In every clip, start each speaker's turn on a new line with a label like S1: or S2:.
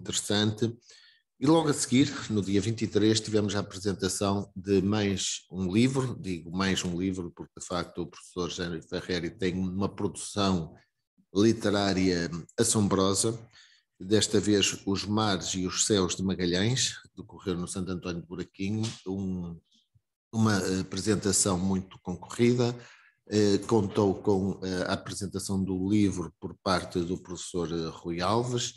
S1: interessante. E logo a seguir, no dia 23, tivemos a apresentação de mais um livro, digo mais um livro porque de facto o professor Jaime Ferreri tem uma produção literária assombrosa. Desta vez, Os Mares e os Céus de Magalhães, decorreu no Santo António de Buraquinho, uma apresentação muito concorrida, contou com a apresentação do livro por parte do professor Rui Alves,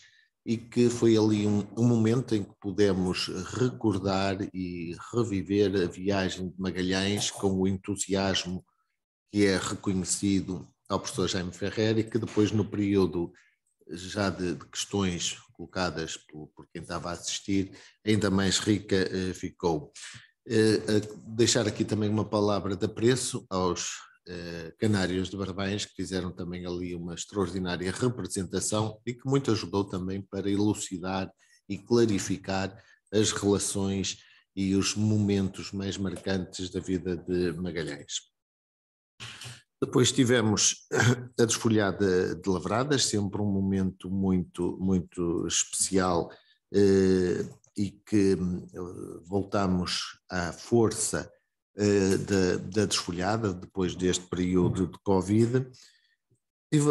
S1: e que foi ali um momento em que pudemos recordar e reviver a viagem de Magalhães com o entusiasmo que é reconhecido ao professor Jaime Ferreri, que depois no período já de questões colocadas por quem estava a assistir, ainda mais rica ficou. Deixar aqui também uma palavra de apreço aos Canários de Barbanhos, que fizeram também ali uma extraordinária representação e que muito ajudou também para elucidar e clarificar as relações e os momentos mais marcantes da vida de Magalhães. Depois tivemos a desfolhada de Lavradas, sempre um momento muito especial, e que voltamos à força da desfolhada depois deste período de Covid. Tive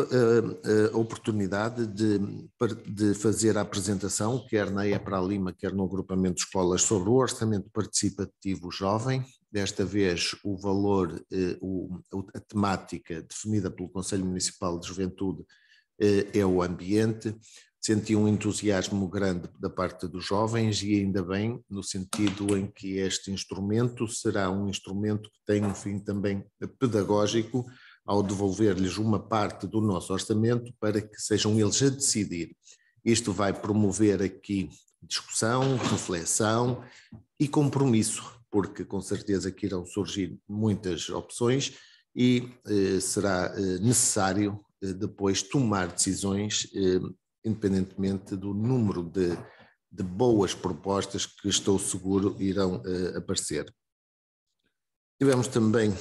S1: a oportunidade de fazer a apresentação, quer na EPRA Lima, quer no agrupamento de escolas, sobre o orçamento participativo jovem. Desta vez o valor, a temática definida pelo Conselho Municipal de Juventude é o ambiente. Senti um entusiasmo grande da parte dos jovens e ainda bem, no sentido em que este instrumento será um instrumento que tem um fim também pedagógico, ao devolver-lhes uma parte do nosso orçamento para que sejam eles a decidir. Isto vai promover aqui discussão, reflexão e compromisso, porque com certeza que irão surgir muitas opções e será necessário depois tomar decisões independentemente do número de boas propostas que estou seguro irão aparecer. Tivemos também,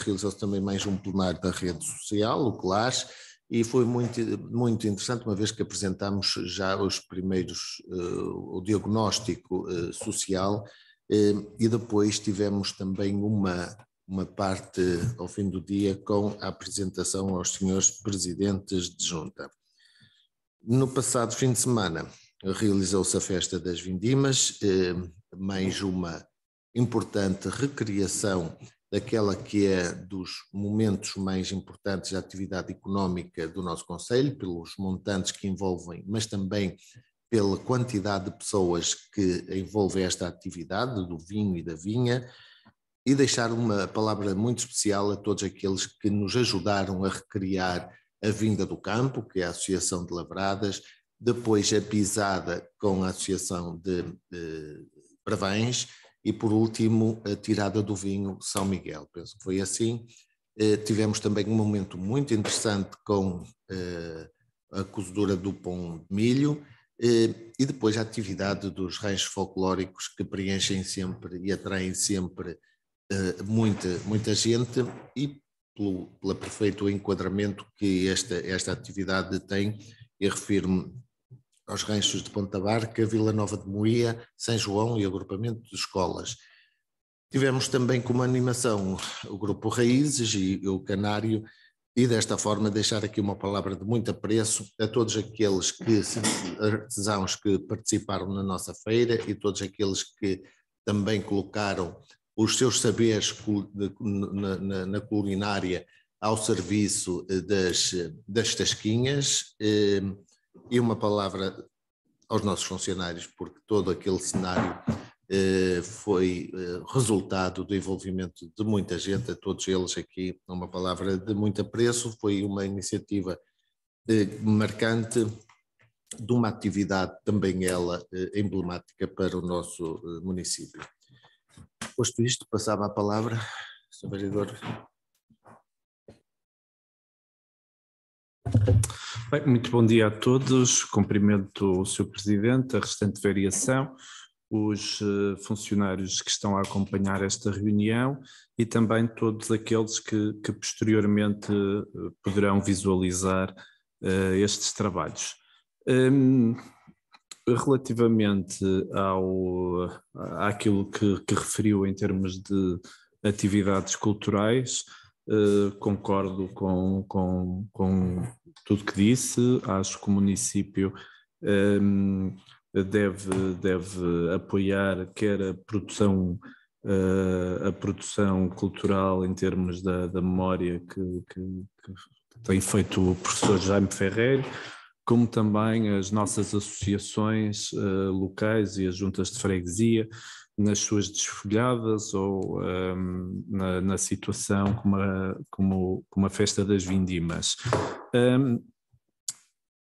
S1: realizou-se também mais um plenário da rede social, o CLAS, e foi muito interessante, uma vez que apresentámos já os primeiros, o diagnóstico social, e depois tivemos também uma parte ao fim do dia com a apresentação aos senhores presidentes de junta. No passado fim de semana realizou-se a festa das Vindimas, mais uma importante recriação daquela que é dos momentos mais importantes da atividade económica do nosso concelho, pelos montantes que envolvem, mas também pela quantidade de pessoas que envolvem esta atividade do vinho e da vinha, e deixar uma palavra muito especial a todos aqueles que nos ajudaram a recriar a Vinda do Campo, que é a Associação de Lavradas, depois a Pisada com a Associação de Bravães e por último a Tirada do Vinho São Miguel. Penso que foi assim. Tivemos também um momento muito interessante com a cozedura do pão de milho e depois a atividade dos ranchos folclóricos que preenchem sempre e atraem sempre muita gente e pelo perfeito enquadramento que esta atividade tem, e refiro-me aos ranchos de Ponta Barca, Vila Nova de Moia, São João e agrupamento de escolas. Tivemos também como animação o Grupo Raízes e o Canário, e desta forma deixar aqui uma palavra de muito apreço a todos aqueles artesãos que participaram na nossa feira e todos aqueles que também colocaram os seus saberes na culinária ao serviço das tasquinhas, e uma palavra aos nossos funcionários, porque todo aquele cenário foi resultado do envolvimento de muita gente, a todos eles aqui uma palavra de muito apreço. Foi uma iniciativa marcante de uma atividade também ela emblemática para o nosso município. Posto isto, passava a palavra, Sr. Vereador.
S2: Bem, muito bom dia a todos, cumprimento o Sr. Presidente, a restante variação, os funcionários que estão a acompanhar esta reunião e também todos aqueles que posteriormente poderão visualizar estes trabalhos. Relativamente àquilo que referiu em termos de atividades culturais, concordo com tudo que disse. Acho que o município deve apoiar quer a produção cultural em termos da memória que tem feito o professor Jaime Ferreira, como também as nossas associações locais e as juntas de freguesia nas suas desfolhadas ou na situação como a festa das vindimas.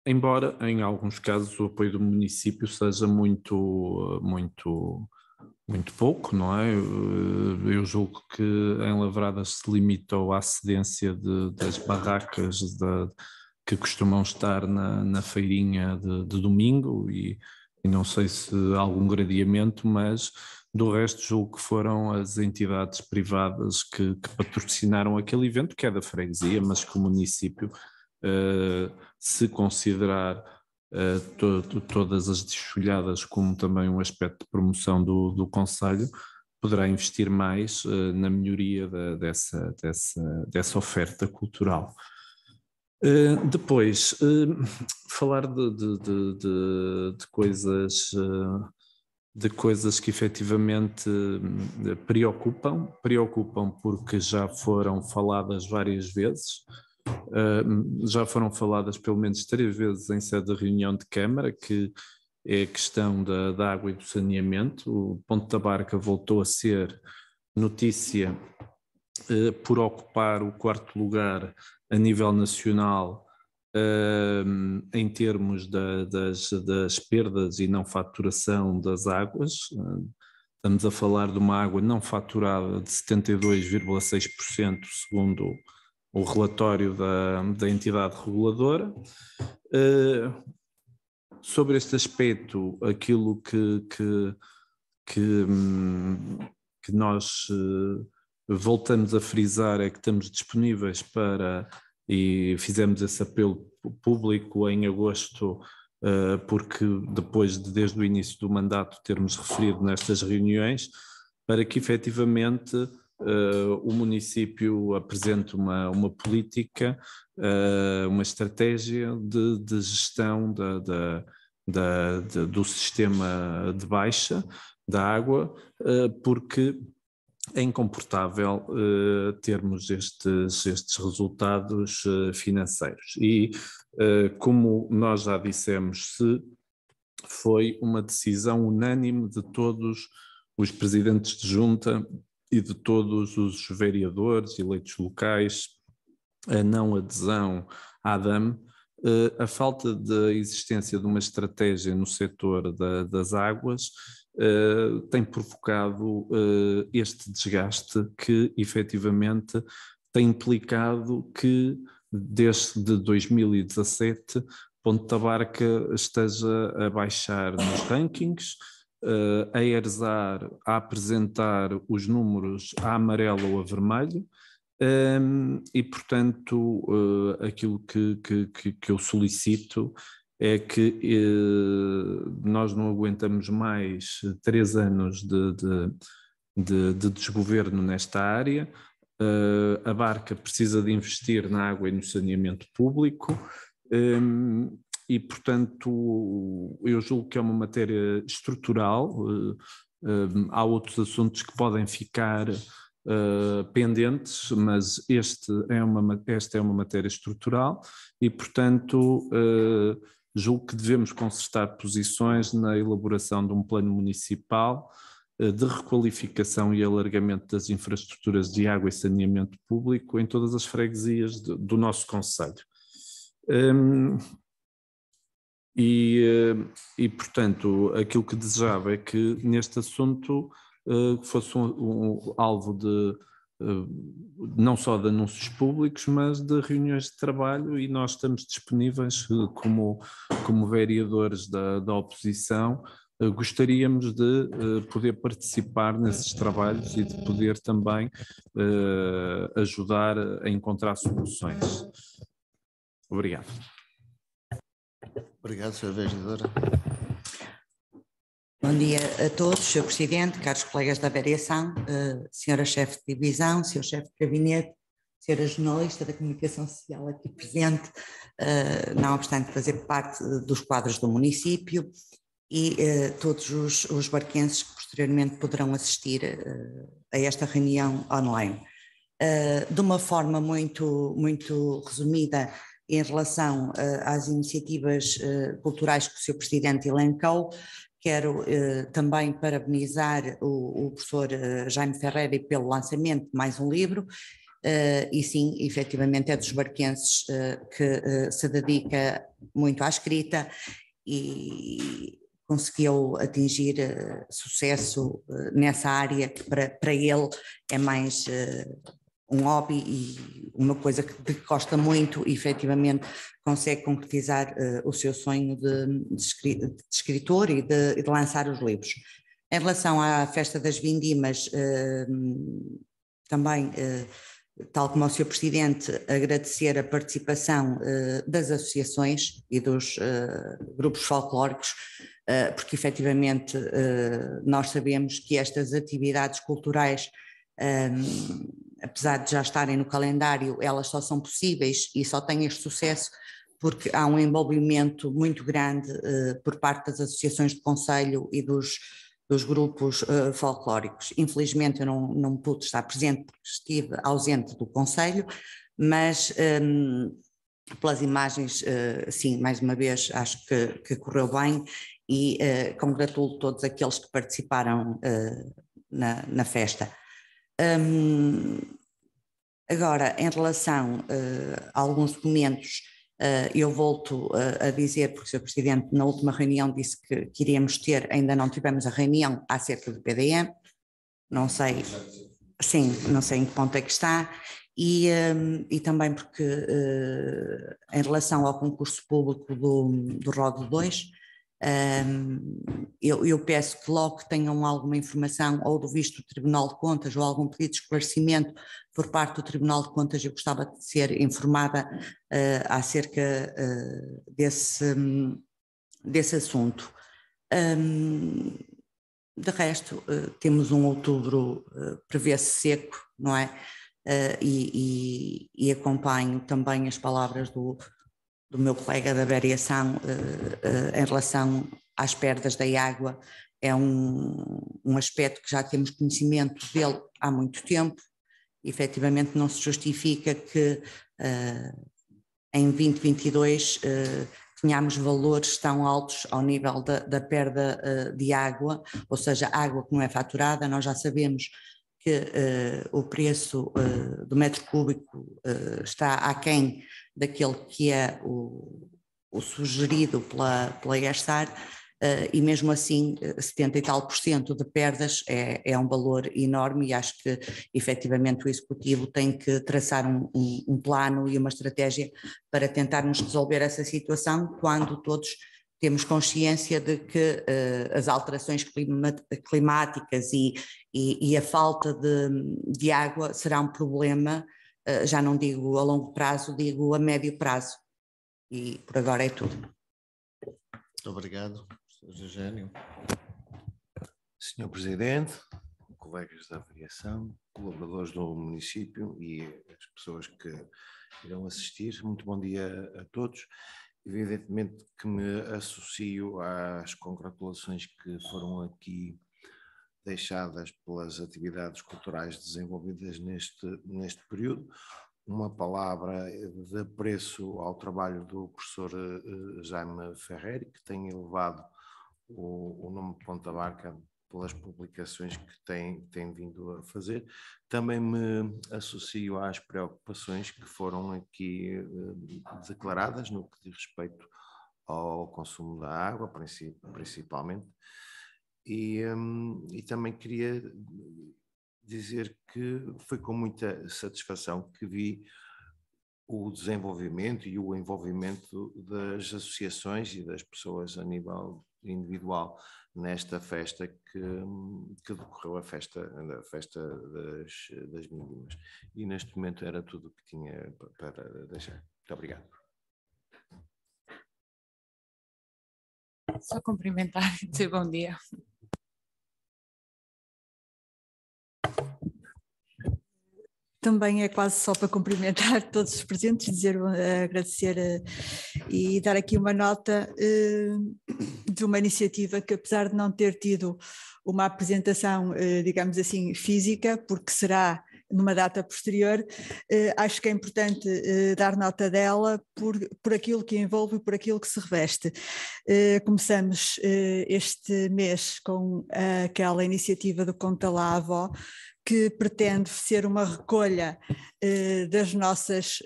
S2: Embora em alguns casos o apoio do município seja muito pouco, não é? Eu julgo que em Lavradas se limitou à cedência das barracas que costumam estar na feirinha de domingo e não sei se há algum gradeamento, mas do resto julgo que foram as entidades privadas que patrocinaram aquele evento, que é da freguesia, mas que o município, se considerar todas as desfolhadas como também um aspecto de promoção do concelho, poderá investir mais na melhoria dessa oferta cultural. Depois, falar de coisas que efetivamente preocupam porque já foram faladas várias vezes. Já foram faladas pelo menos 3 vezes em sede de reunião de Câmara, que é a questão da água e do saneamento. O Ponte da Barca voltou a ser notícia por ocupar o 4º lugar a nível nacional em termos das perdas e não faturação das águas. Estamos a falar de uma água não faturada de 72,6%, segundo o relatório da entidade reguladora. Sobre este aspecto, aquilo que nós voltamos a frisar é que estamos disponíveis e fizemos esse apelo público em agosto, porque depois desde o início do mandato termos referido nestas reuniões, para que efetivamente o município apresente uma política, uma estratégia de gestão do sistema de baixa da água, porque é incomportável termos estes resultados financeiros. E, como nós já dissemos, foi uma decisão unânime de todos os presidentes de junta e de todos os vereadores eleitos locais, a não adesão à ADAM, a falta de existência de uma estratégia no setor das águas tem provocado este desgaste que efetivamente tem implicado que desde 2017 Ponte da Barca esteja a baixar nos rankings, a ERSAR a apresentar os números a amarelo ou a vermelho, e portanto aquilo que eu solicito é que nós não aguentamos mais 3 anos de desgoverno nesta área. A Barca precisa de investir na água e no saneamento público, e portanto eu julgo que é uma matéria estrutural. Há outros assuntos que podem ficar pendentes, mas esta é uma matéria estrutural e portanto julgo que devemos concertar posições na elaboração de um plano municipal de requalificação e alargamento das infraestruturas de água e saneamento público em todas as freguesias do nosso concelho. E portanto, aquilo que desejava é que neste assunto fosse um alvo não só de anúncios públicos, mas de reuniões de trabalho, e nós estamos disponíveis como vereadores da oposição. Gostaríamos de poder participar nesses trabalhos e de poder também ajudar a encontrar soluções. Obrigado.
S1: Obrigado, Sr. Vereadora.
S3: Bom dia a todos, Sr. Presidente, caros colegas da variação, Sra. Chefe de Divisão, Sr. Chefe de Gabinete, Sra. Jornalista da Comunicação Social aqui presente, não obstante fazer parte dos quadros do município, e todos os barquenses que posteriormente poderão assistir a esta reunião online. De uma forma muito resumida, em relação às iniciativas culturais que o Sr. Presidente elencou, quero também parabenizar o professor Jaime Ferreira pelo lançamento de mais um livro, e sim, efetivamente é dos barquenses que se dedica muito à escrita e conseguiu atingir sucesso nessa área que para ele é mais um hobby e uma coisa que gosta muito e efetivamente consegue concretizar o seu sonho de escritor e de lançar os livros. Em relação à Festa das Vindimas, também, tal como ao Sr. Presidente, agradecer a participação das associações e dos grupos folclóricos, porque efetivamente nós sabemos que estas atividades culturais, apesar de já estarem no calendário, elas só são possíveis e só têm este sucesso porque há um envolvimento muito grande por parte das associações de concelho e dos grupos folclóricos. Infelizmente eu não pude estar presente porque estive ausente do concelho, mas pelas imagens, sim, mais uma vez acho que correu bem e congratulo todos aqueles que participaram na festa. Agora, em relação a alguns documentos, eu volto a dizer, porque o Sr. Presidente na última reunião disse que iríamos ter, ainda não tivemos a reunião acerca do PDM, não sei, sim, não sei em que ponto é que está, e também porque em relação ao concurso público do ROD 2, eu peço que logo que tenham alguma informação ou do visto do Tribunal de Contas ou algum pedido de esclarecimento por parte do Tribunal de Contas, eu gostava de ser informada acerca desse assunto. De resto, temos um outubro prevê-se seco, não é? E acompanho também as palavras do meu colega da variação em relação às perdas da água. É um aspecto que já temos conhecimento dele há muito tempo. Efetivamente não se justifica que em 2022 tenhamos valores tão altos ao nível da perda de água, ou seja, água que não é faturada. Nós já sabemos que o preço do metro cúbico está aquém daquele que é o sugerido pela ESTAR, e mesmo assim 70 e tal % de perdas é um valor enorme, e acho que efetivamente o Executivo tem que traçar um plano e uma estratégia para tentarmos resolver essa situação, quando todos temos consciência de que as alterações climáticas e a falta de água será um problema, já não digo a longo prazo, digo a médio prazo. E por agora é tudo.
S1: Muito obrigado, Sr. Eugênio.
S4: Senhor Presidente, colegas da variação, colaboradores do município e as pessoas que irão assistir, muito bom dia a todos. Evidentemente que me associo às congratulações que foram aqui deixadas pelas atividades culturais desenvolvidas neste período. Uma palavra de apreço ao trabalho do professor Jaime Ferreira, que tem elevado o nome de Ponta Barca pelas publicações que tem vindo a fazer. Também me associo às preocupações que foram aqui declaradas no que diz respeito ao consumo da água, principalmente, e também queria dizer que foi com muita satisfação que vi o desenvolvimento e o envolvimento das associações e das pessoas a nível individual nesta festa que decorreu a festa das Vindimas. E neste momento era tudo o que tinha para deixar. Muito obrigado.
S5: Só cumprimentar e dizer bom dia. também é quase só para cumprimentar todos os presentes, agradecer e dar aqui uma nota de uma iniciativa que, apesar de não ter tido uma apresentação, digamos assim, física, porque será numa data posterior, acho que é importante dar nota dela por aquilo que envolve e por aquilo que se reveste. Começamos este mês com aquela iniciativa do Conta lá à Avó, que pretende ser uma recolha das nossas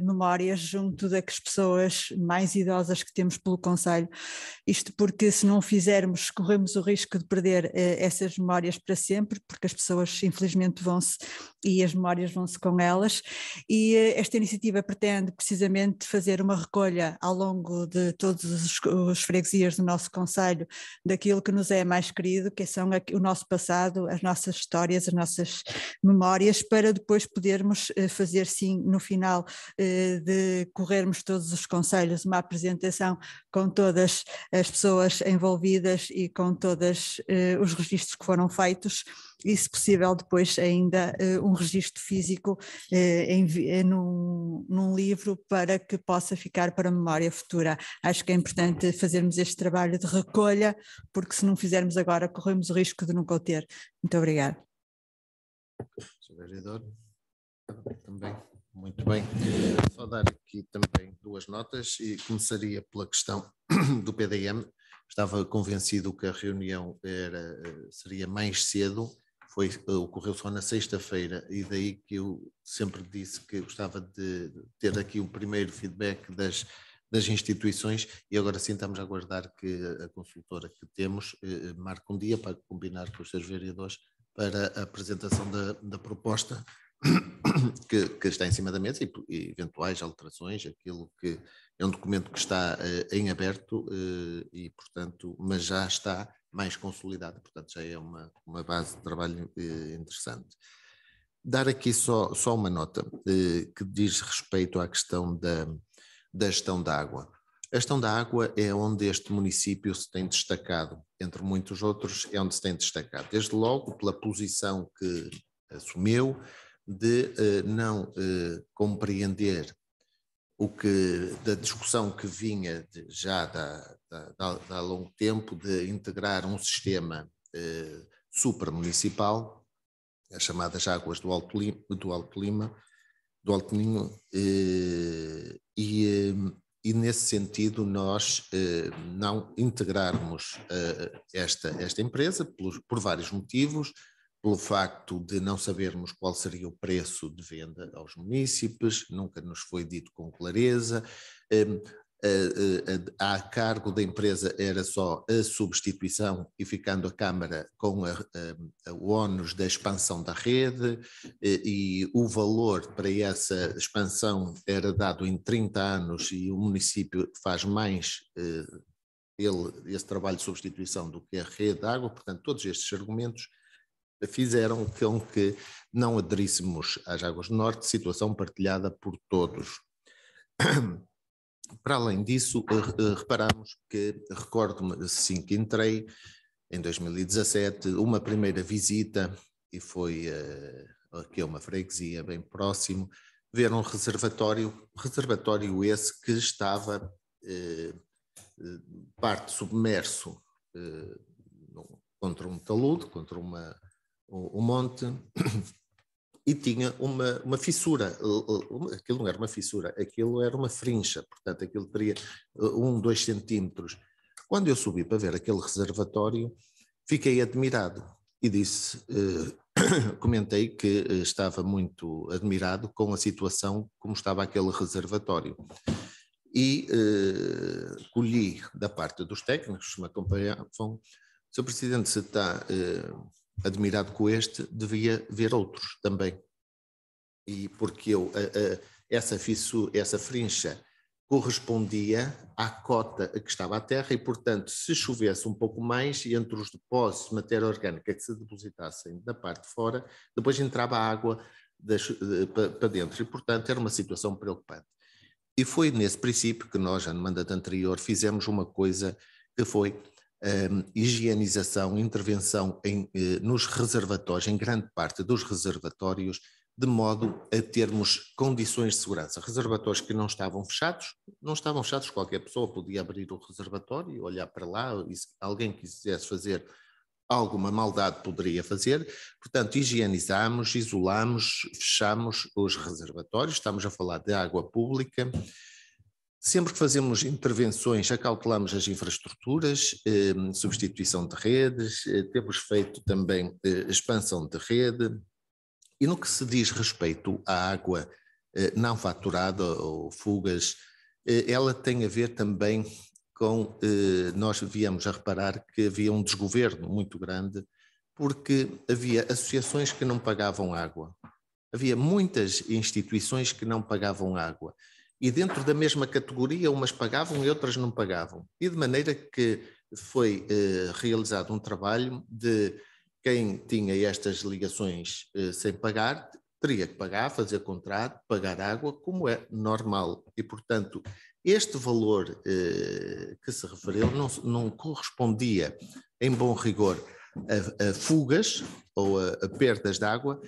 S5: memórias junto das pessoas mais idosas que temos pelo concelho. Isto porque, se não fizermos, corremos o risco de perder essas memórias para sempre, porque as pessoas infelizmente vão-se e as memórias vão-se com elas, e esta iniciativa pretende precisamente fazer uma recolha ao longo de todos os freguesias do nosso concelho daquilo que nos é mais querido, que são o nosso passado, as nossas histórias, as nossas memórias, para depois podermos fazer sim, no final de corrermos todos os concelhos, uma apresentação com todas as pessoas envolvidas e com todos os registros que foram feitos, e se possível depois ainda um registro físico num livro para que possa ficar para a memória futura. Acho que é importante fazermos este trabalho de recolha, porque se não fizermos agora corremos o risco de nunca o ter. Muito obrigada.
S1: Sr. Vereador, também, muito bem. Só dar aqui também duas notas e começaria pela questão do PDM. Estava convencido que a reunião seria mais cedo, ocorreu só na sexta-feira, e daí que eu sempre disse que gostava de ter aqui o primeiro feedback das instituições, e agora sim estamos a aguardar que a consultora que temos marque um dia para combinar com os seus vereadores para a apresentação da proposta que está em cima da mesa e eventuais alterações, aquilo que é um documento que está em aberto e, portanto, mas já está mais consolidado, portanto já é uma base de trabalho interessante. Dar aqui só uma nota que diz respeito à questão da gestão da água. A gestão da água é onde este município se tem destacado, entre muitos outros, é onde se tem destacado, desde logo pela posição que assumiu de não compreender da discussão que vinha já há longo tempo de integrar um sistema supramunicipal, as chamadas águas do Alto Minho, e nesse sentido nós não integrarmos esta empresa por vários motivos, pelo facto de não sabermos qual seria o preço de venda aos munícipes, nunca nos foi dito com clareza, a cargo da empresa era só a substituição e ficando a Câmara com o ónus da expansão da rede, e o valor para essa expansão era dado em 30 anos e o município faz mais esse trabalho de substituição do que a rede de água. Portanto, todos estes argumentos fizeram com que não aderíssemos às Águas do Norte, situação partilhada por todos. Para além disso, reparamos que, recordo-me assim que entrei, em 2017, uma primeira visita, e foi aqui a uma freguesia bem próximo, ver um reservatório esse que estava parte submerso contra um talude, contra um monte, e tinha uma fissura. Aquilo não era uma fissura, aquilo era uma frincha, portanto aquilo teria 2 centímetros. Quando eu subi para ver aquele reservatório, fiquei admirado e comentei que estava muito admirado com a situação como estava aquele reservatório. E colhi da parte dos técnicos que me acompanhavam: Sr. Presidente, se está admirado com este, devia ver outros também. E porque essa frincha correspondia à cota que estava à terra e, portanto, se chovesse um pouco mais, e entre os depósitos de matéria orgânica que se depositassem da parte de fora, depois entrava a água para dentro, e, portanto, era uma situação preocupante. E foi nesse princípio que nós, no mandato anterior, fizemos uma coisa que foi higienização, intervenção nos reservatórios, em grande parte dos reservatórios, de modo a termos condições de segurança. Reservatórios que não estavam fechados, qualquer pessoa podia abrir o reservatório e olhar para lá, e se alguém quisesse fazer alguma maldade poderia fazer. Portanto, higienizamos, isolamos, fechamos os reservatórios, estamos a falar de água pública. Sempre que fazemos intervenções, acautelamos as infraestruturas, substituição de redes, temos feito também expansão de rede. E no que se diz respeito à água não faturada ou fugas, ela tem a ver também com, nós viemos a reparar que havia um desgoverno muito grande, porque havia associações que não pagavam água, havia muitas instituições que não pagavam água, e dentro da mesma categoria umas pagavam e outras não pagavam, e de maneira que foi realizado um trabalho de quem tinha estas ligações sem pagar, teria que pagar, fazer contrato, pagar água, como é normal. E, portanto, este valor que se referiu não correspondia, em bom rigor, a fugas ou a perdas de água,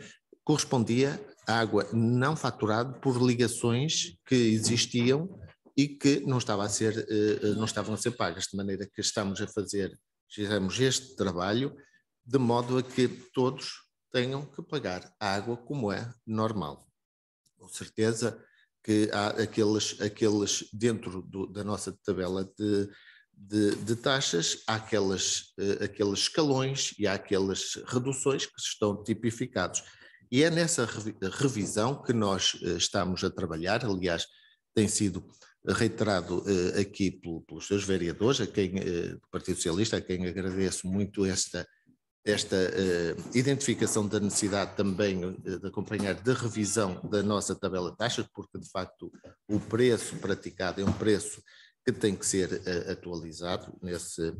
S1: correspondia a água não faturada por ligações que existiam e que não estavam a ser pagas, de maneira que fizemos este trabalho de modo a que todos tenham que pagar a água como é normal. Com certeza que há aqueles dentro da nossa tabela de taxas, há aqueles escalões e há aquelas reduções que estão tipificados. E é nessa revisão que nós estamos a trabalhar, aliás, tem sido reiterado aqui pelos seus vereadores, do Partido Socialista, a quem agradeço muito esta identificação da necessidade também de acompanhar de revisão da nossa tabela de taxas, porque de facto o preço praticado é um preço que tem que ser atualizado nesse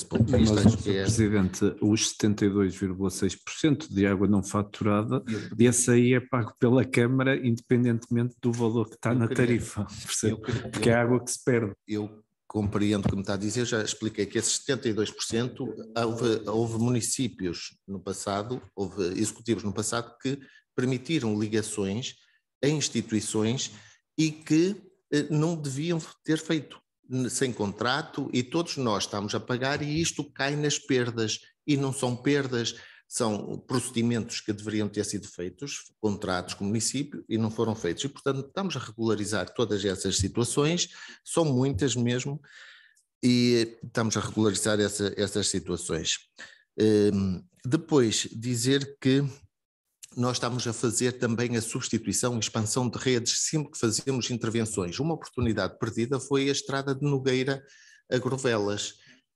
S1: ponto de vista.
S2: Mas, Presidente, os 72,6% de água não faturada, esse aí é pago pela Câmara independentemente do valor que está na tarifa, porque é a água que se perde.
S1: Eu compreendo o que me está a dizer, já expliquei que esses 72% houve municípios no passado, houve executivos no passado que permitiram ligações a instituições e que não deviam ter feito, sem contrato, e todos nós estamos a pagar e isto cai nas perdas, e não são perdas, são procedimentos que deveriam ter sido feitos, contratos com o município, e não foram feitos. E, portanto, estamos a regularizar todas essas situações, são muitas mesmo, e estamos a regularizar essas situações. Depois, dizer que nós estamos a fazer também a substituição e expansão de redes sempre que fazemos intervenções. Uma oportunidade perdida foi a estrada de Nogueira a Grovelas,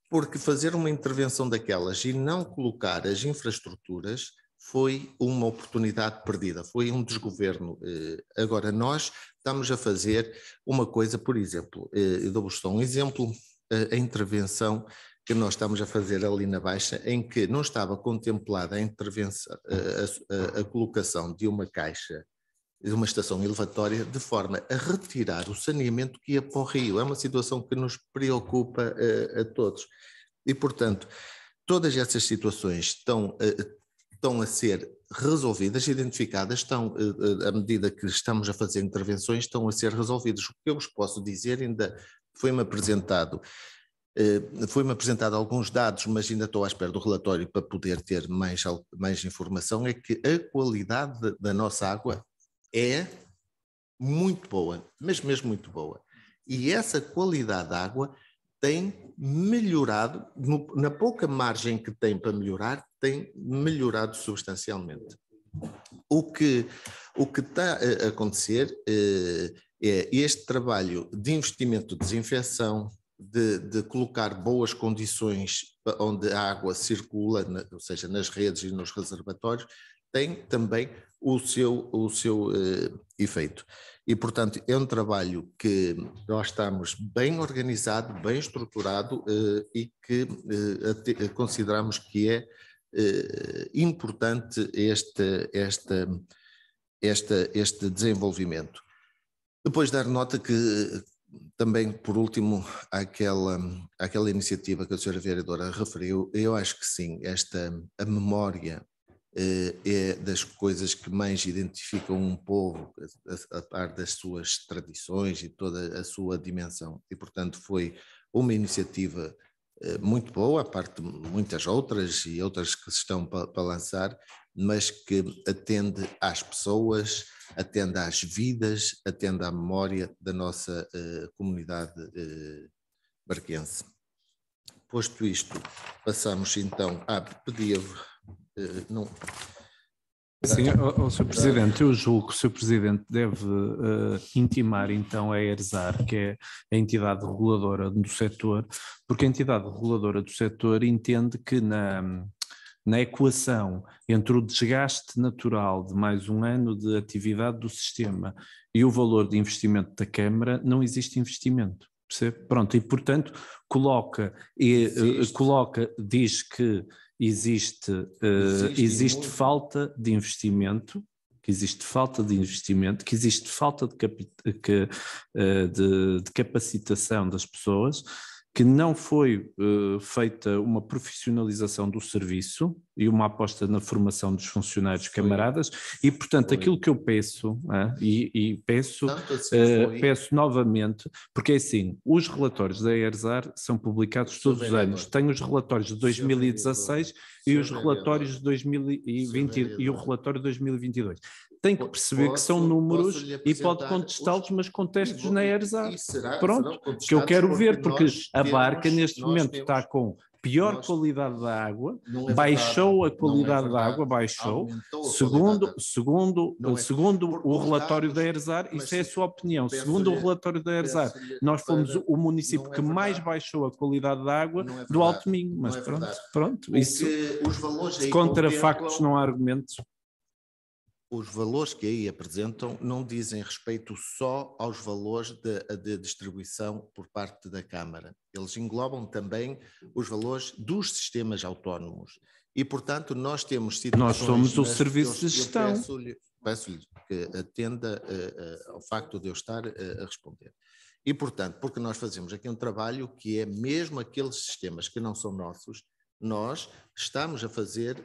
S1: porque fazer uma intervenção daquelas e não colocar as infraestruturas foi uma oportunidade perdida, foi um desgoverno. Agora nós estamos a fazer uma coisa, por exemplo, eu dou-vos só um exemplo, a intervenção que nós estamos a fazer ali na Baixa, em que não estava contemplada a intervenção, a colocação de uma caixa, de uma estação elevatória, de forma a retirar o saneamento que ia para o rio. É uma situação que nos preocupa a todos. E, portanto, todas essas situações estão a ser resolvidas, identificadas, à medida que estamos a fazer intervenções, estão a ser resolvidas. O que eu vos posso dizer, ainda foi-me apresentado alguns dados, mas ainda estou à espera do relatório para poder ter mais informação, é que a qualidade da nossa água é muito boa, mas mesmo muito boa. E essa qualidade da água tem melhorado, na pouca margem que tem para melhorar, tem melhorado substancialmente. O que está a acontecer é este trabalho de investimento de desinfecção, de colocar boas condições onde a água circula, ou seja, nas redes e nos reservatórios, tem também o seu efeito. E, portanto, é um trabalho que nós estamos bem organizado, bem estruturado e que consideramos que é importante este desenvolvimento. Depois dar nota que também, por último, aquela iniciativa que a senhora vereadora referiu, eu acho que sim, a memória é das coisas que mais identificam um povo, a par das suas tradições e toda a sua dimensão. E, portanto, foi uma iniciativa muito boa, a parte de muitas outras e outras que se estão para lançar, mas que atende às pessoas, atende às vidas, atende à memória da nossa comunidade barquense. Posto isto, passamos então a pedir... não...
S2: Sim, Sr. Presidente, eu julgo que o Sr. Presidente deve intimar então a ERSAR, que é a entidade reguladora do setor, porque a entidade reguladora do setor entende que na equação entre o desgaste natural de mais um ano de atividade do sistema e o valor de investimento da Câmara, não existe investimento. Percebe? Pronto, e portanto diz que existe falta de investimento, que existe falta de capacitação das pessoas, que não foi feita uma profissionalização do serviço e uma aposta na formação dos funcionários camaradas, e portanto aquilo que eu peço, peço novamente, porque é assim, os relatórios da ERSAR são publicados todos os anos, tenho os relatórios de 2016 e os relatórios de 2020 e o relatório de 2022. Tem que perceber que são números e pode contestá-los, mas conteste-os na ERSAR. Pronto, que eu quero ver, porque a barca neste momento está com pior qualidade da água, baixou a qualidade da água, segundo o relatório da ERSAR, isso é a sua opinião, segundo o relatório da ERSAR, nós fomos o município que mais baixou a qualidade da água do Alto Minho, mas pronto, isso, contra factos não há argumentos.
S1: Os valores que aí apresentam não dizem respeito só aos valores de distribuição por parte da Câmara. Eles englobam também os valores dos sistemas autónomos. E, portanto, nós temos situações...
S2: Nós somos o serviço de gestão.
S1: Peço-lhe que atenda ao facto de eu estar a responder. E, portanto, porque nós fazemos aqui um trabalho que é mesmo aqueles sistemas que não são nossos, nós estamos a fazer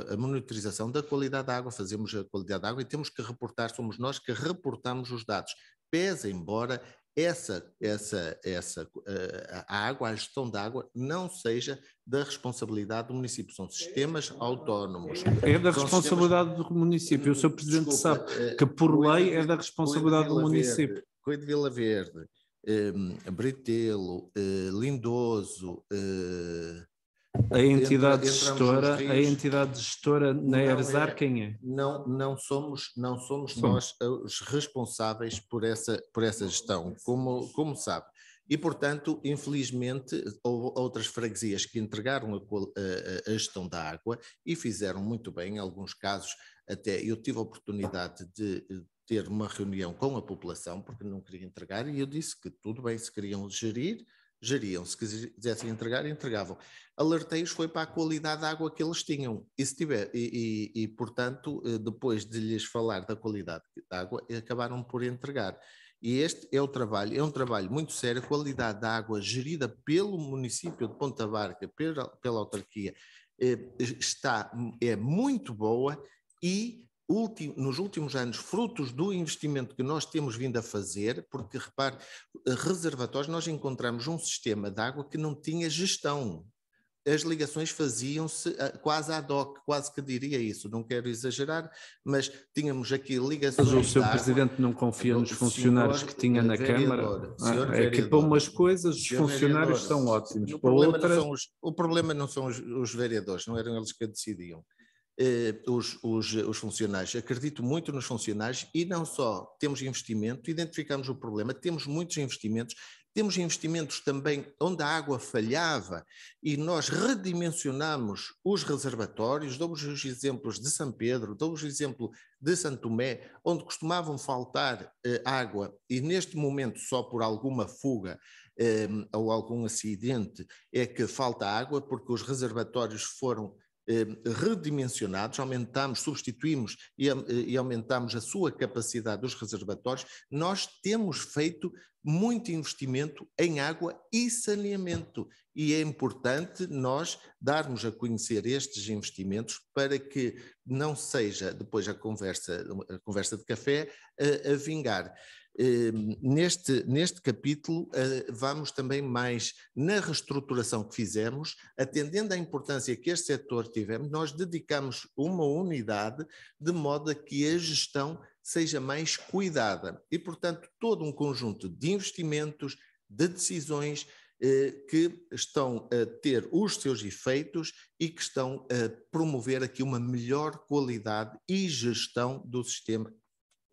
S1: a monitorização da qualidade da água, fazemos a qualidade da água e temos que reportar, somos nós que reportamos os dados. Pese embora a água, a gestão da água, não seja da responsabilidade do município, são sistemas autónomos.
S2: É da responsabilidade do município, o Sr. Presidente sabe que por lei é da responsabilidade do município.
S1: Coelho de Vila Verde, Britelo, Lindoso,
S2: a entidade gestora na ERSAR quem é?
S1: Não somos nós os responsáveis por essa gestão, como sabe. E, portanto, infelizmente, houve outras freguesias que entregaram a gestão da água e fizeram muito bem, em alguns casos até eu tive a oportunidade de ter uma reunião com a população, porque não queria entregar, e eu disse que tudo bem, se queriam geriam, se quisessem entregar, entregavam. Alertei-os foi para a qualidade da água que eles tinham, e portanto, depois de lhes falar da qualidade da água, acabaram por entregar. E este é um trabalho muito sério, a qualidade da água gerida pelo município de Ponta Barca, pela autarquia, é muito boa e nos últimos anos, frutos do investimento que nós temos vindo a fazer, porque repare, reservatórios, nós encontramos um sistema de água que não tinha gestão. As ligações faziam-se quase ad hoc, quase que diria isso, não quero exagerar, mas tínhamos aqui ligações.
S2: Mas o Sr. Presidente não confia nos funcionários que tinha na Câmara? É que para umas coisas os funcionários são ótimos, para outras...
S1: O problema não são os vereadores, não eram eles que decidiam. Os funcionários, acredito muito nos funcionários e não só temos investimento, identificamos o problema, temos muitos investimentos, temos investimentos também onde a água falhava e nós redimensionamos os reservatórios, dou-vos os exemplos de São Pedro, dou-vos o exemplo de Santo Tomé, onde costumavam faltar água e neste momento só por alguma fuga ou algum acidente é que falta água porque os reservatórios foram redimensionados, substituímos e aumentamos a sua capacidade dos reservatórios. Nós temos feito muito investimento em água e saneamento e é importante nós darmos a conhecer estes investimentos para que não seja depois a conversa de café a vingar. Neste capítulo vamos também mais na reestruturação que fizemos, atendendo à importância que este setor tivemos, nós dedicamos uma unidade de modo a que a gestão seja mais cuidada e, portanto, todo um conjunto de investimentos, de decisões que estão a ter os seus efeitos e que estão a promover aqui uma melhor qualidade e gestão do sistema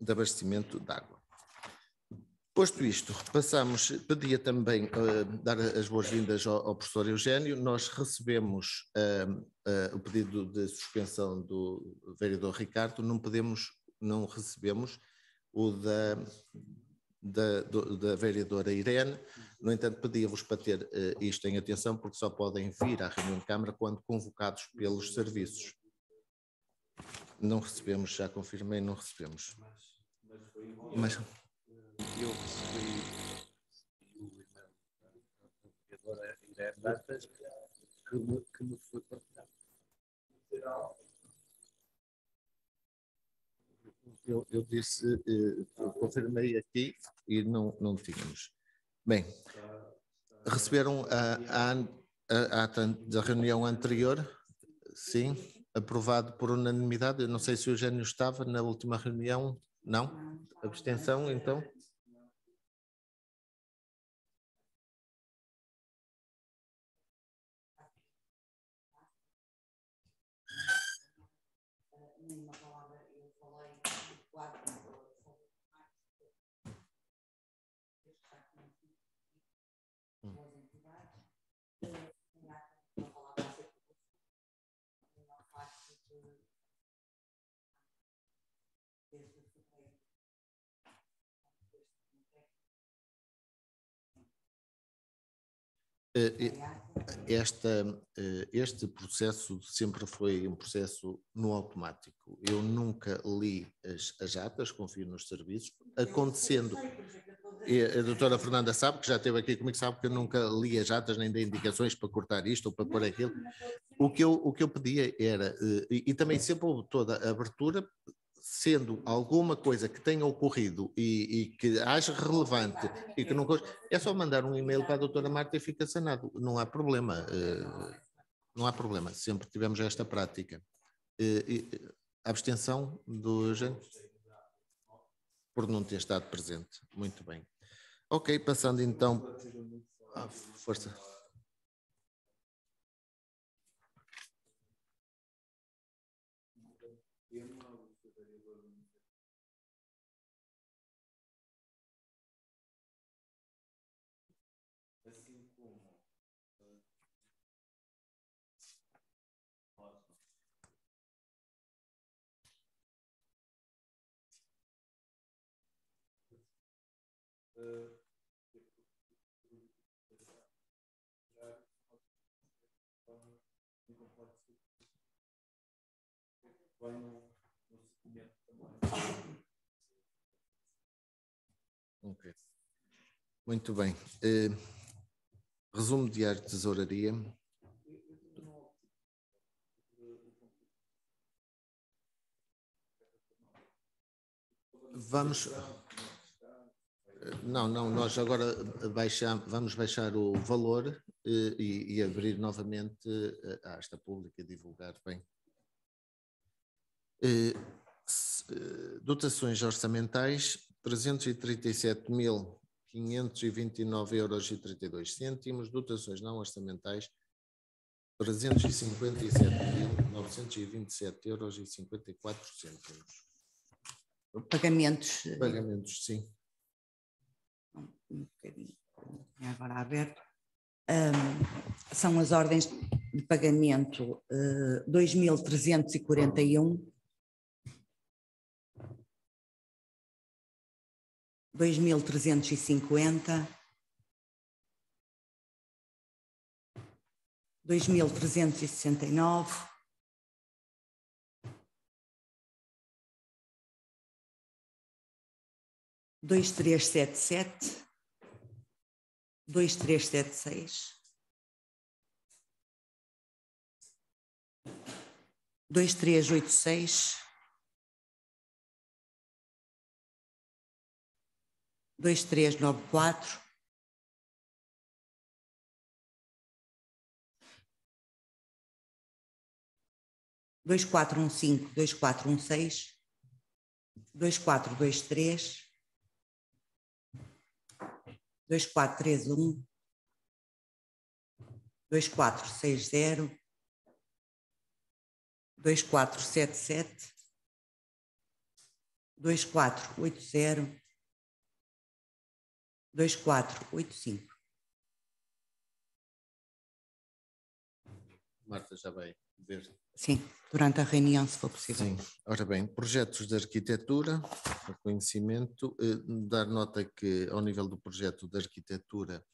S1: de abastecimento de água. Posto isto, pedia também dar as boas-vindas ao professor Eugênio. Nós recebemos o pedido de suspensão do vereador Ricardo, não recebemos o da vereadora Irene. No entanto, pedia-vos para ter isto em atenção, porque só podem vir à reunião de Câmara quando convocados pelos serviços. Não recebemos, já confirmei, não recebemos. Mas
S4: eu recebi o e-mail da vereadora Irene Dantas que me foi partilhado.
S1: Eu disse, eu confirmei aqui e não tínhamos. Bem, receberam a ata da reunião anterior? Sim, aprovado por unanimidade. Eu não sei se o Eugênio estava na última reunião. Não? Abstenção, então? Este processo sempre foi um processo no automático. Eu nunca li as atas, confio nos serviços, acontecendo. A doutora Fernanda sabe, que já esteve aqui comigo, sabe que eu nunca li as atas, nem dei indicações para cortar isto ou para pôr aquilo. O que eu pedia era, e também sempre houve toda a abertura, sendo alguma coisa que tenha ocorrido e que haja relevante e que não... É só mandar um e-mail para a doutora Marta e fica sanado. Não há problema. Não há problema. Sempre tivemos esta prática. A abstenção do gente por não ter estado presente. Muito bem. Ok, passando então à força. Assim como ok. Muito bem. Resumo diário de tesouraria. Vamos... Não, nós agora vamos baixar o valor e abrir novamente a esta pública e divulgar bem. Dotações orçamentais, 337.529,32 €. Dotações não orçamentais, 357.927,54 €.
S3: Pagamentos.
S1: Pagamentos, sim.
S3: Um bocadinho, agora aberto. São as ordens de pagamento 2.341, 2.350, 2.369, 2377, 2376, 2386, 2394, 2415, 2416, 2423, 2431, 2460, 2477, 2480, 2485.
S1: Marta já vai ver.
S3: Sim, durante a reunião, se for possível.
S1: Sim. Ora bem, projetos de arquitetura, reconhecimento, dar nota que ao nível do projeto de arquitetura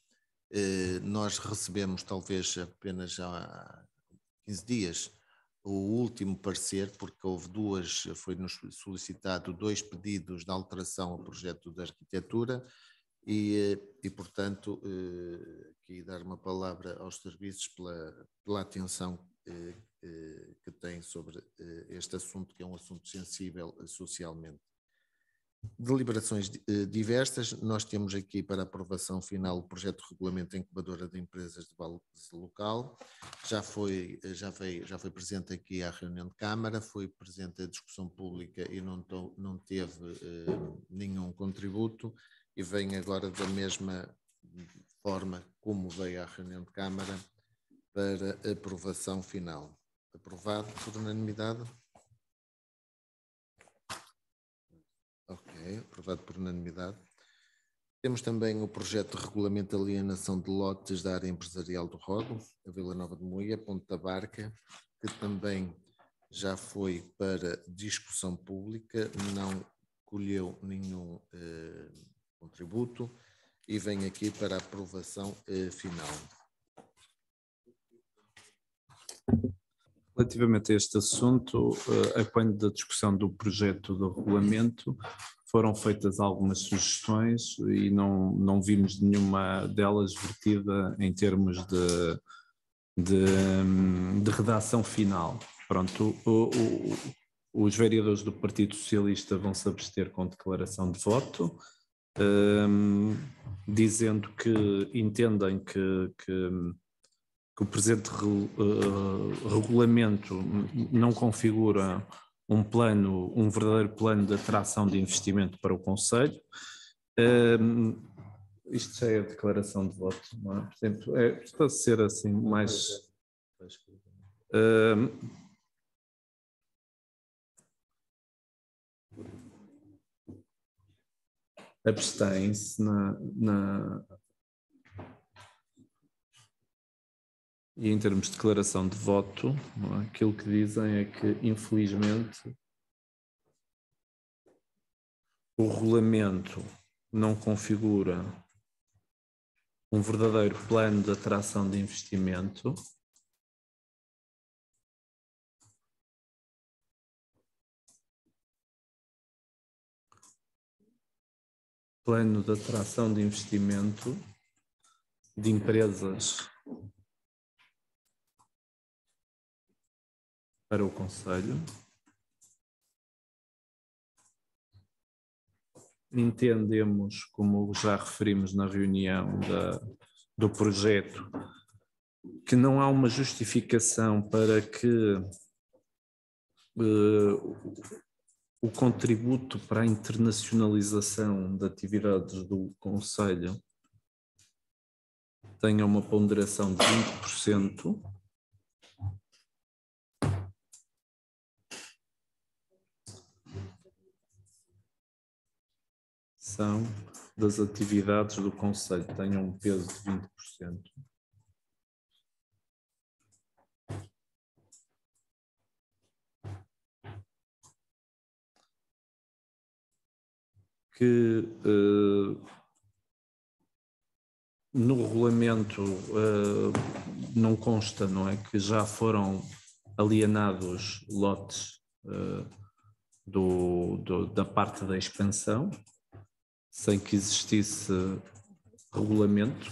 S1: nós recebemos talvez apenas há 15 dias o último parecer, porque foi-nos solicitado 2 pedidos de alteração ao projeto de arquitetura e portanto, aqui dar uma palavra aos serviços pela atenção que têm sobre este assunto, que é um assunto sensível socialmente. Deliberações diversas, nós temos aqui para aprovação final o projeto de regulamento da incubadora de empresas de base local, já foi presente aqui à reunião de Câmara, foi presente a discussão pública e não teve nenhum contributo e vem agora da mesma forma como veio à reunião de Câmara para aprovação final. Aprovado por unanimidade? Ok, aprovado por unanimidade. Temos também o projeto de regulamento de alienação de lotes da área empresarial do Rodo, a Vila Nova de Moia, Ponta Barca, que também já foi para discussão pública, não colheu nenhum contributo e vem aqui para aprovação final.
S2: Relativamente a este assunto, a quando da discussão do projeto do regulamento, foram feitas algumas sugestões e não vimos nenhuma delas vertida em termos de redação final. Pronto, os vereadores do Partido Socialista vão se abster com declaração de voto, dizendo que entendem que o presente regulamento não configura um verdadeiro plano de atração de investimento para o Conselho. Isto já é a declaração de voto, não é? Portanto, para ser assim mais... abstém-se E em termos de declaração de voto, não é? Aquilo que dizem é que, infelizmente, o regulamento não configura um verdadeiro plano de atração de investimento de empresas para o Conselho. Entendemos, como já referimos na reunião do projeto, que não há uma justificação para que o contributo para a internacionalização de atividades do Conselho tenha uma ponderação de 20%. Das atividades do Conselho tenham um peso de 20%. Que no regulamento não consta, não é, que já foram alienados lotes da parte da expansão. sem que existisse regulamento,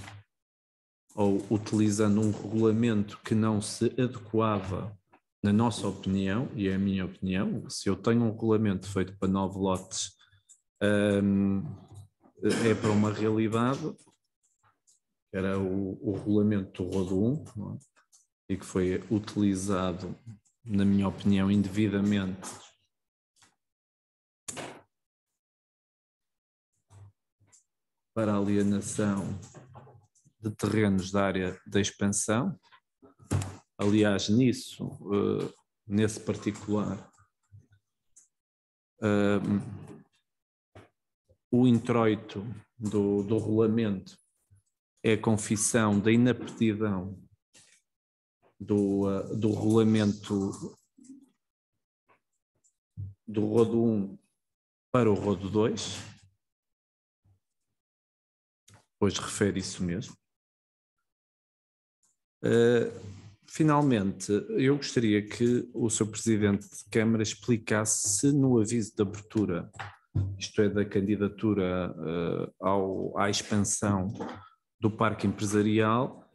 S2: ou utilizando um regulamento que não se adequava, na nossa opinião, e é a minha opinião. Se eu tenho um regulamento feito para 9 lotes, é para uma realidade, que era o regulamento do Rodo 1, não é? E que foi utilizado, na minha opinião, indevidamente para a alienação de terrenos da área da expansão. Aliás, nesse particular, o introito do regulamento é a confissão da inaptidão do regulamento do Rodo 1 para o Rodo 2, pois refere isso mesmo. Finalmente, eu gostaria que o Sr. Presidente de Câmara explicasse se no aviso de abertura, isto é, da candidatura à expansão do parque empresarial,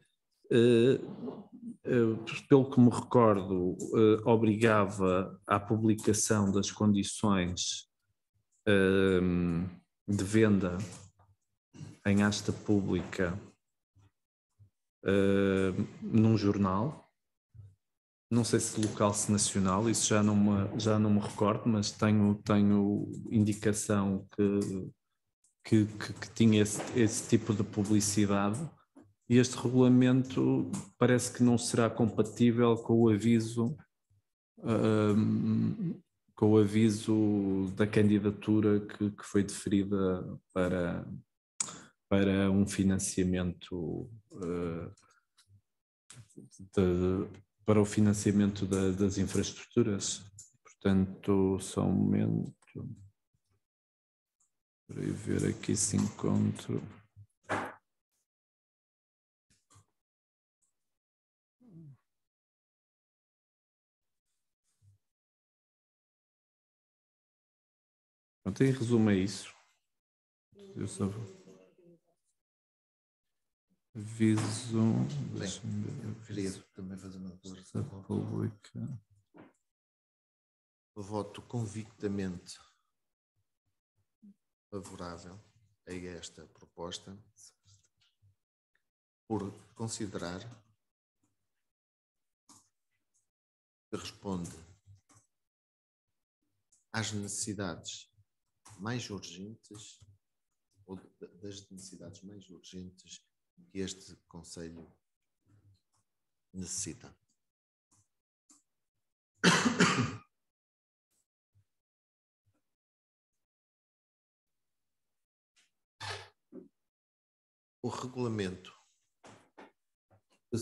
S2: pelo que me recordo, obrigava à publicação das condições de venda em asta pública num jornal, não sei se local, se nacional, isso já não me recordo, mas tenho indicação que tinha esse tipo de publicidade, e este regulamento parece que não será compatível com o aviso da candidatura que foi deferida para um financiamento para o financiamento das infraestruturas. Portanto, só um momento para eu ver aqui se encontro. Pronto, em resumo é isso. Eu só aviso.
S1: Queria também fazer uma declaração
S2: pública.
S1: Voto convictamente favorável a esta proposta, por considerar que responde às necessidades mais urgentes, ou das necessidades mais urgentes que este Conselho necessita. O regulamento que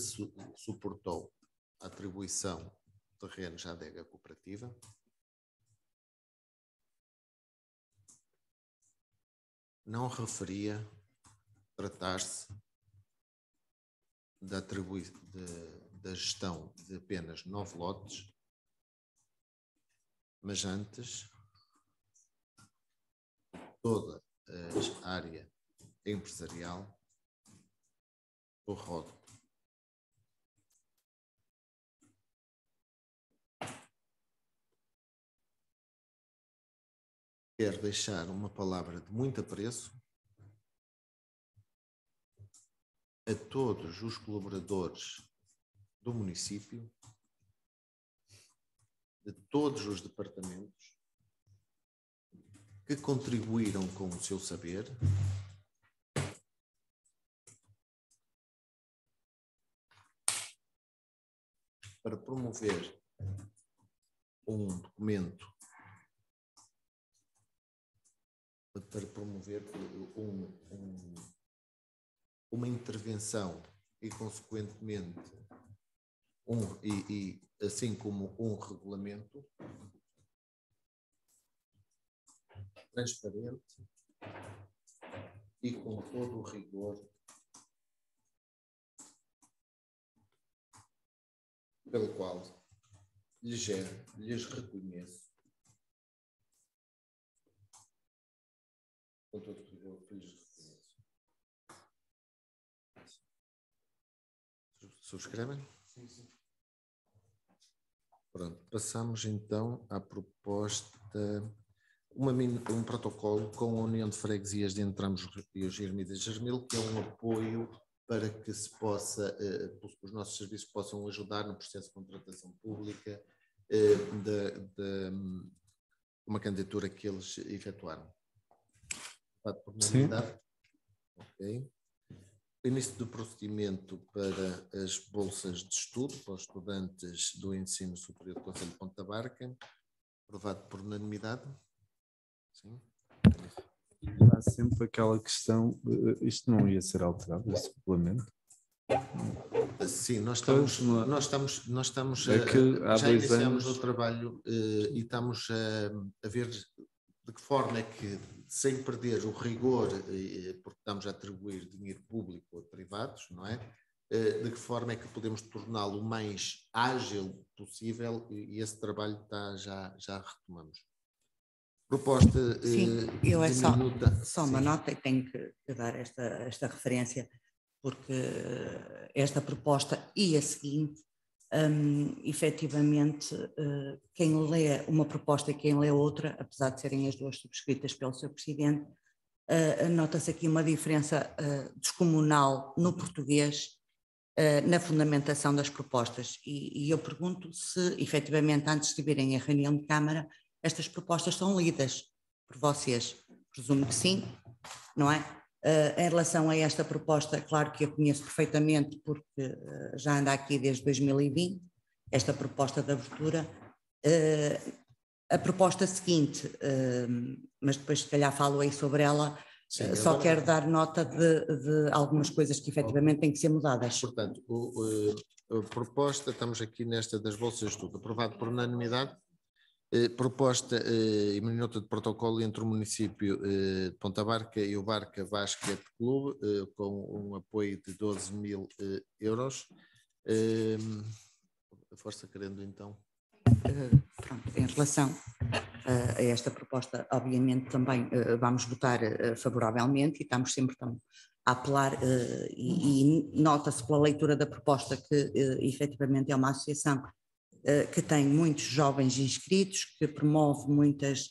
S1: suportou a atribuição de terrenos à adega cooperativa não referia tratar-se da gestão de apenas 9 lotes, mas antes toda a área empresarial do Rodo. Quero deixar uma palavra de muito apreço a todos os colaboradores do município, de todos os departamentos, que contribuíram com o seu saber para promover um documento, para promover uma intervenção e, consequentemente, assim como um regulamento transparente e com todo o rigor pelo qual lhes reconheço com todo o rigor Subscrevem? Sim. Pronto, passamos então à proposta, um protocolo com a União de Freguesias de Entramos e os Germil de Germil, que é um apoio para que se possa, os nossos serviços possam ajudar no processo de contratação pública de uma candidatura que eles efetuaram. Por unanimidade? Ok. O início do procedimento para as bolsas de estudo para os estudantes do ensino superior do Concelho de Ponta Barca, aprovado por unanimidade. Sim.
S2: Há sempre aquela questão, isto não ia ser alterado, este regulamento?
S1: Sim, nós estamos já iniciamos o trabalho e estamos a ver de que forma é que, sem perder o rigor, porque estamos a atribuir dinheiro público a privados, não é? De que forma é que podemos torná-lo o mais ágil possível, e esse trabalho já retomamos. Proposta.
S3: Sim, eu é só uma nota e tenho que dar esta referência, porque esta proposta e a seguinte, efetivamente, quem lê uma proposta e quem lê outra, apesar de serem as duas subscritas pelo Sr. Presidente, nota-se aqui uma diferença descomunal no português, na fundamentação das propostas. E eu pergunto se, efetivamente, antes de virem à reunião de Câmara, estas propostas são lidas por vocês. Presumo que sim, não é? Em relação a esta proposta, claro que eu conheço perfeitamente, porque já anda aqui desde 2020, esta proposta de abertura. A proposta seguinte, mas depois se calhar falo aí sobre ela, sim, só quero dar nota de algumas coisas que efetivamente têm que ser mudadas.
S1: Portanto, a proposta, estamos aqui nesta das bolsas de estudo, aprovado por unanimidade. Proposta e minuta de protocolo entre o município de Ponta Barca e o Barca Basket Clube, com um apoio de 12 mil euros. A força querendo então.
S3: Pronto, em relação a esta proposta, obviamente também vamos votar favoravelmente, e estamos sempre a apelar, e nota-se pela leitura da proposta que efetivamente é uma associação que tem muitos jovens inscritos, que promove muitas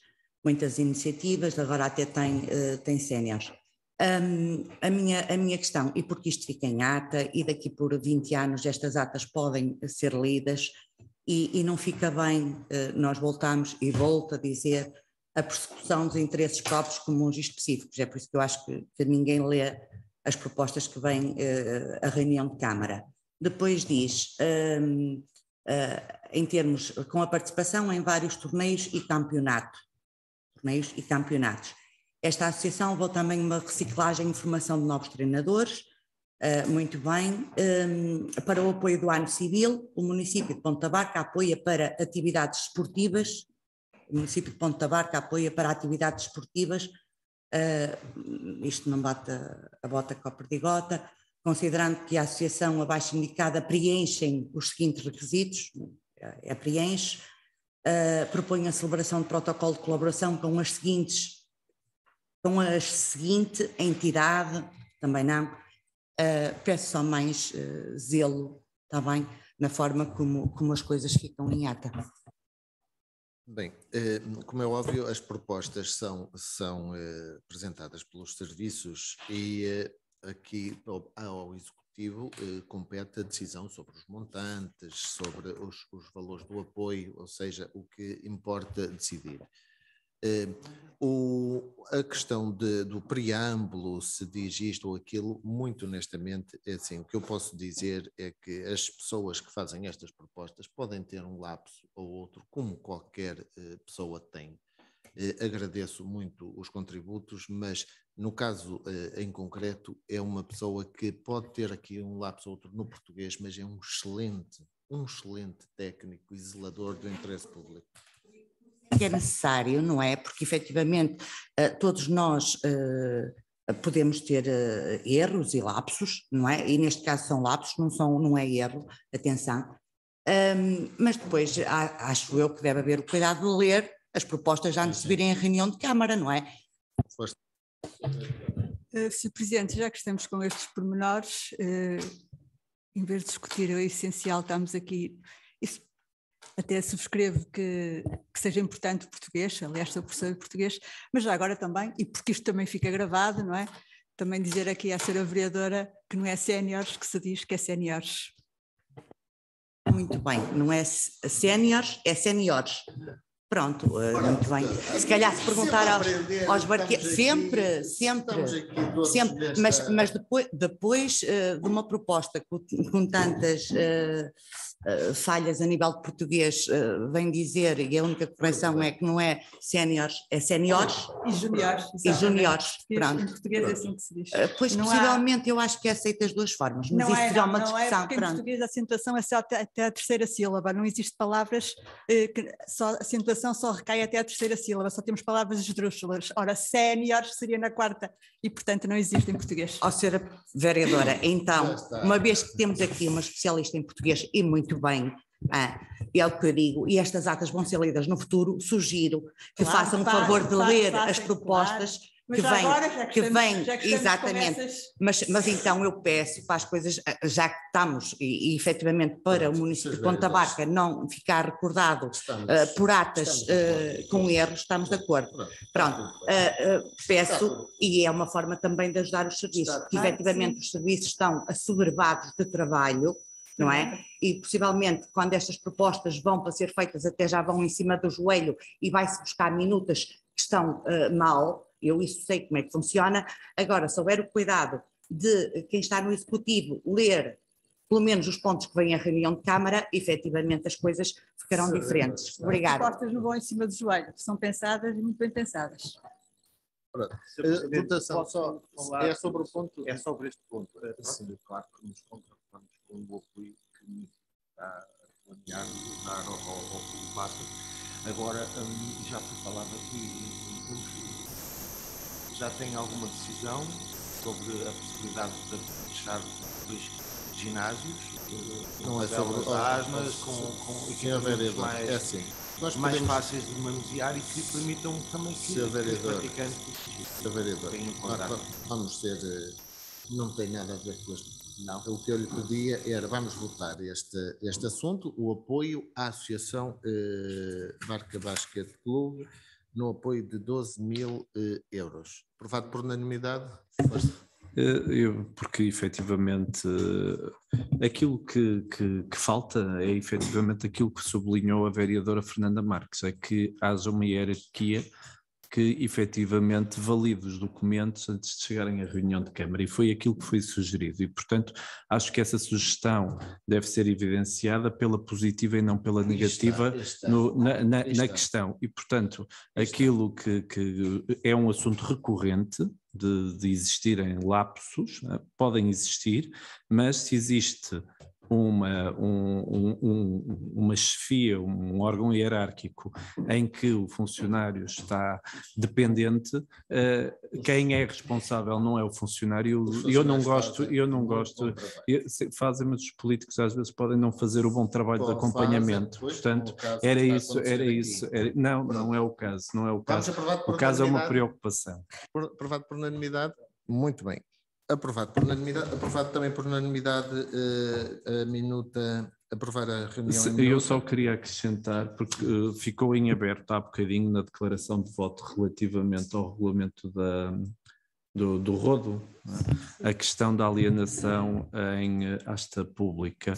S3: iniciativas, agora até tem séniores. A minha questão, e porque isto fica em ata, e daqui por 20 anos estas atas podem ser lidas, e não fica bem, nós voltamos e volto a dizer, a persecução dos interesses próprios comuns e específicos. É por isso que eu acho que ninguém lê as propostas que vêm à reunião de Câmara. Depois diz, em termos, com a participação em vários torneios e campeonatos. Esta associação levou também uma reciclagem e formação de novos treinadores. Muito bem. Para o apoio do ano civil, o município de Ponta Barca apoia para atividades esportivas. Isto não bate a bota com a perdigota, considerando que a associação abaixo indicada preenchem os seguintes requisitos, propõe a celebração de protocolo de colaboração com a seguinte entidade, também não. Peço só mais zelo, está bem, na forma como as coisas ficam em ata.
S1: Bem, como é óbvio, as propostas são apresentadas pelos serviços e aqui ao Executivo compete a decisão sobre os montantes, sobre os valores do apoio, ou seja, o que importa decidir. A questão do preâmbulo, se diz isto ou aquilo, muito honestamente, é assim, o que eu posso dizer é que as pessoas que fazem estas propostas podem ter um lapso ou outro, como qualquer pessoa tem. Agradeço muito os contributos, mas no caso em concreto é uma pessoa que pode ter aqui um lapso ou outro no português, mas é um excelente técnico e zelador do interesse público.
S3: Que é necessário, não é? Porque efetivamente todos nós podemos ter erros e lapsos, não é? E neste caso são lapsos, não é erro, atenção. Mas depois acho eu que deve haver o cuidado de ler as propostas antes de virem à reunião de Câmara, não é?
S5: Sr. Presidente, já que estamos com estes pormenores, em vez de discutir o essencial, estamos aqui, isso, até subscrevo que seja importante o português, aliás sou professora de português, mas já agora também, e porque isto também fica gravado, não é? Também dizer aqui à senhora vereadora que não é séniores, que se diz que é séniores.
S3: Muito bem, não é séniores, é séniores. Pronto, muito bem. Se calhar se perguntar aos barqueiros, sempre, mas depois de uma proposta com tantas falhas a nível de português, vem dizer, e a única correção é que não é séniores, é séniores
S5: e juniores.
S3: E juniores, pronto.
S5: Em português é assim que se diz.
S3: Pois não possivelmente eu acho que é aceito as duas formas, mas isso será uma discussão.
S5: Não é, porque em português a acentuação é só até a terceira sílaba, não existe palavras que só, a acentuação só recai até a terceira sílaba, só temos palavras esdrúxulas. Ora, séniores seria na quarta e portanto não existe em português.
S3: Ó, senhora vereadora, então, uma vez que temos aqui uma especialista em português e muito bem, é o que eu digo, e estas atas vão ser lidas no futuro, sugiro que façam o favor de ler as propostas que vêm, exatamente, mas então eu peço para as coisas, já que estamos e efetivamente para o município de Ponta Barca não ficar recordado por atas com erros, estamos de acordo. Pronto, peço, e é uma forma também de ajudar os serviços, porque efetivamente os serviços estão assoberbados de trabalho, não é? E possivelmente quando estas propostas vão para ser feitas até já vão em cima do joelho e vai-se buscar minutas que estão mal, eu isso sei como é que funciona. Agora, se houver o cuidado de quem está no executivo ler pelo menos os pontos que vêm à reunião de Câmara, efetivamente as coisas ficarão diferentes. Obrigada.
S5: As propostas não vão em cima do joelho, são pensadas e muito bem pensadas.
S1: Votação só é sobre o ponto.
S4: É sobre este ponto. Sim, claro que nos contratamos com o apoio que está a planear dar ao passo. Agora, já foi falado aqui, já tem alguma decisão sobre a possibilidade de fechar 2 ginásios?
S1: Não é sobre
S4: asmas, com equipamentos mais fáceis de manusear e que permitam também que os praticantes
S1: vamos ser, não tem nada a ver com este. Não. O que eu lhe pedia era, vamos votar este assunto, o apoio à Associação Barca Basquete Clube, no apoio de 12.000 euros. Aprovado por unanimidade?
S2: Porque efetivamente aquilo que falta é efetivamente aquilo que sublinhou a vereadora Fernanda Marques, é que haja uma hierarquia que efetivamente valide os documentos antes de chegarem à reunião de Câmara, e foi aquilo que foi sugerido, e portanto acho que essa sugestão deve ser evidenciada pela positiva e não pela negativa na questão, e portanto aquilo que é um assunto recorrente de existirem lapsos, né? Podem existir, mas se existe uma chefia, um órgão hierárquico em que o funcionário está dependente, quem é responsável não é o funcionário. Eu não gosto, fazem, mas os políticos às vezes podem não fazer o bom trabalho de acompanhamento, portanto, era isso, não é o caso, o caso é uma preocupação.
S1: Aprovado por unanimidade? Muito bem. Aprovado por unanimidade, aprovado também por unanimidade a minuta, aprovar a reunião em minuta.
S2: Eu só queria acrescentar, porque ficou em aberto há bocadinho na declaração de voto relativamente ao regulamento do Rodo, a questão da alienação em asta pública.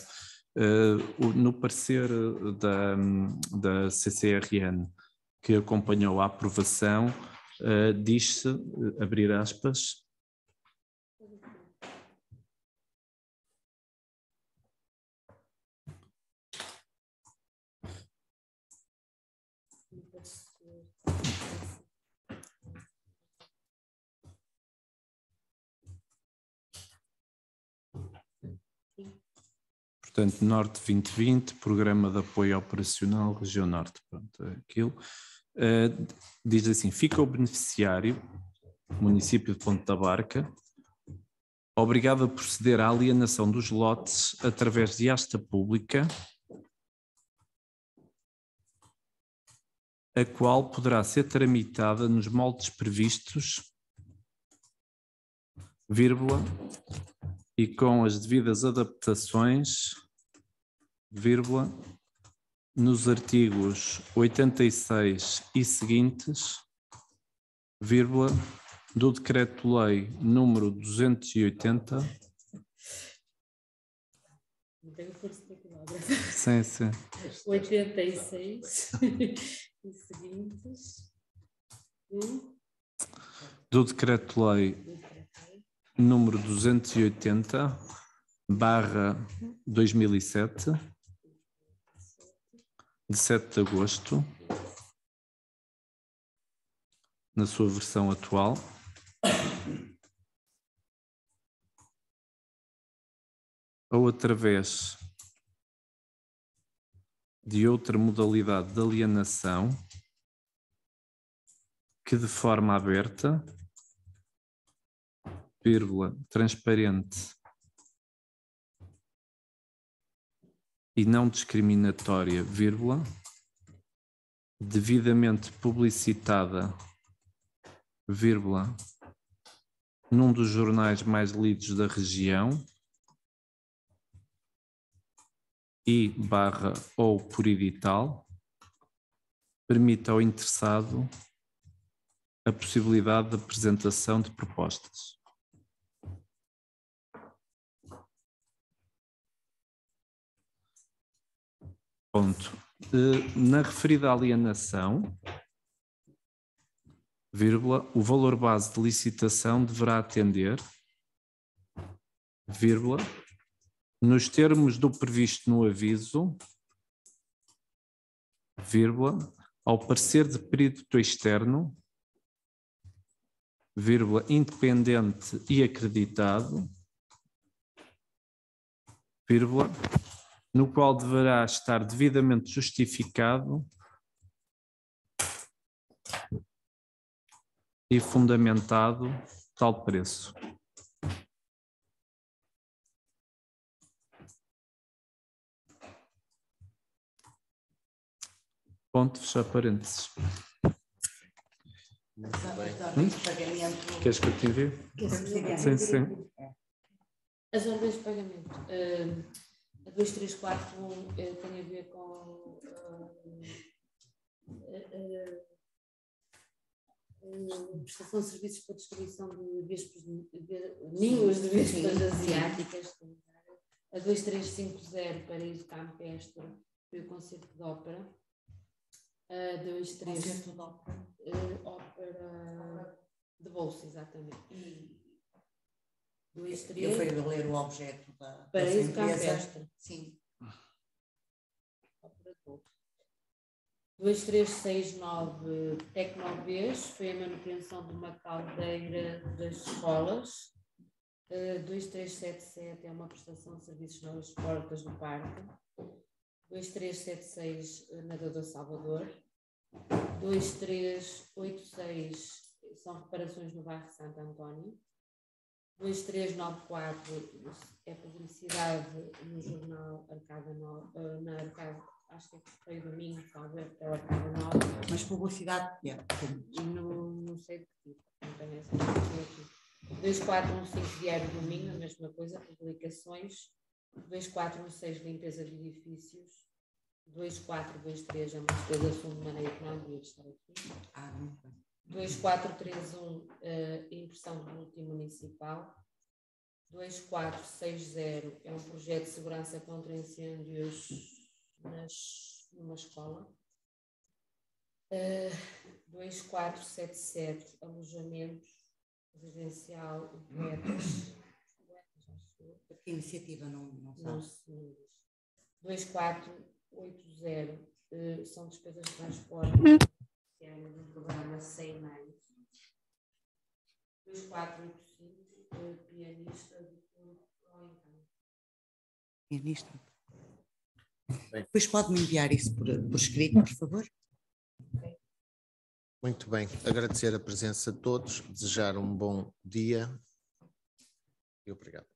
S2: No parecer da CCRN que acompanhou a aprovação, diz-se, abrir aspas, portanto, Norte 2020, Programa de Apoio Operacional Região Norte, pronto, é aquilo. Diz assim, fica o beneficiário, município de Ponta Barca, obrigado a proceder à alienação dos lotes através de asta pública, a qual poderá ser tramitada nos moldes previstos vírgula, e com as devidas adaptações, vírgula, nos artigos 86 e seguintes, vírgula, do Decreto-Lei número 280.
S6: Não tenho força de palavra.
S2: Sim, sim.
S6: 86 e seguintes.
S2: Do Decreto-Lei número 280/2007, de 7 de agosto, na sua versão atual, ou através de outra modalidade de alienação que de forma aberta, vírgula, transparente e não discriminatória, vírgula, devidamente publicitada, vírgula, num dos jornais mais lidos da região e barra ou por edital, permite ao interessado a possibilidade de apresentação de propostas. Ponto. Na referida alienação, vírgula, o valor base de licitação deverá atender, vírgula, nos termos do previsto no aviso, vírgula, ao parecer de perito externo, vírgula, independente e acreditado, vírgula, no qual deverá estar devidamente justificado e fundamentado tal preço. Ponto, fechar parênteses. Queres que eu te envie? Sim, sim.
S6: As ordens de pagamento. A 2341 tem a ver com prestação de serviços para distribuição de ninhos de vespas asiáticas. A 2350 Paraíso Campestre foi o concerto de ópera. A 23 ópera de bolsa, exatamente. 23
S3: Eu fui ler o objeto da
S6: Paraíso
S3: empresa.
S6: Campestre.
S3: Sim.
S6: 2369 Tecnovês foi a manutenção de uma caldeira das escolas. 2377 é uma prestação de serviços nas portas do parque. 2376 Nadador Salvador. 2386 são reparações no bairro Santo António. 2394 é publicidade no jornal Arcada Nova, na Arcada, acho que foi domingo, talvez, é o Arcada Nova.
S3: Mas publicidade,
S6: não sei de que tipo, não tenho essa informação aqui. 2415 Diário do Minho, a mesma coisa, publicações. 2416 Limpeza de edifícios. 2423 é uma despesa de fundo de maneira que não devia estar aqui. 2431 impressão do boletim municipal. 2460 é um projeto de segurança contra incêndios numa escola. 2477 alojamento residencial de poetas.
S3: A iniciativa não
S6: se 2480 são despesas de transporte no programa 100 mais. 2485 pianista de corpo ao encanto.
S3: Pianista. Depois pode-me enviar isso por escrito, por favor.
S1: Muito bem, agradecer a presença de todos, desejar um bom dia e obrigado.